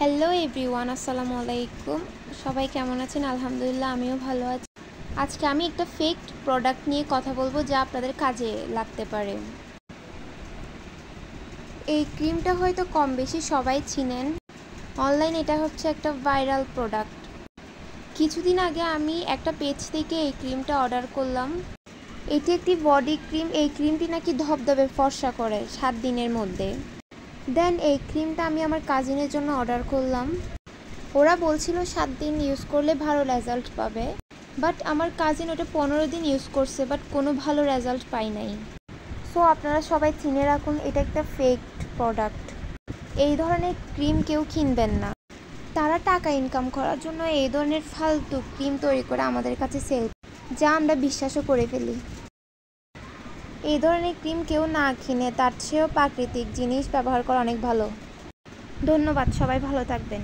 Hello everyone, আসসালামু আলাইকুম। সবাই কেমন আছেন? আলহামদুলিল্লাহ, আমিও ভালো আছি। আজকে আমি একটা ফেক প্রোডাক্ট নিয়ে কথা বলবো যা আপনাদের কাজে লাগতে পারে। এই ক্রিমটা হয়তো কম বেশি সবাই চিনেন। অনলাইন এটা হচ্ছে একটা ভাইরাল প্রোডাক্ট। কিছুদিন আগে আমি একটা পেজ থেকে এই ক্রিমটা অর্ডার করলাম। এটি একটি বডি ক্রিম। এই ক্রিমটি নাকি ধবধবে ফর্সা করে 7 দিনের মধ্যে। দেন এই ক্রিমটা আমি আমার কাজিনের জন্য অর্ডার করলাম। ওরা বলছিল 7 দিন ইউজ করলে ভালো রেজাল্ট পাবে, বাট আমার কাজিন ওটা 15 দিন ইউজ করছে, বাট কোনো ভালো রেজাল্ট পাই নাই। সো আপনারা সবাই চিনে রাখুন, এটা একটা ফেক প্রোডাক্ট। এই ধরনের ক্রিম কেউ কিনবেন না। তারা টাকা ইনকাম করার জন্য এই ধরনের ফালতু ক্রিম তৈরি করে আমাদের কাছে সেল, যা আমরা বিশ্বাসও করে ফেলি। এই ধরনের ক্রিম কেউ না কিনে তার চেয়েও প্রাকৃতিক জিনিস ব্যবহার করা অনেক ভালো। ধন্যবাদ, সবাই ভালো থাকবেন।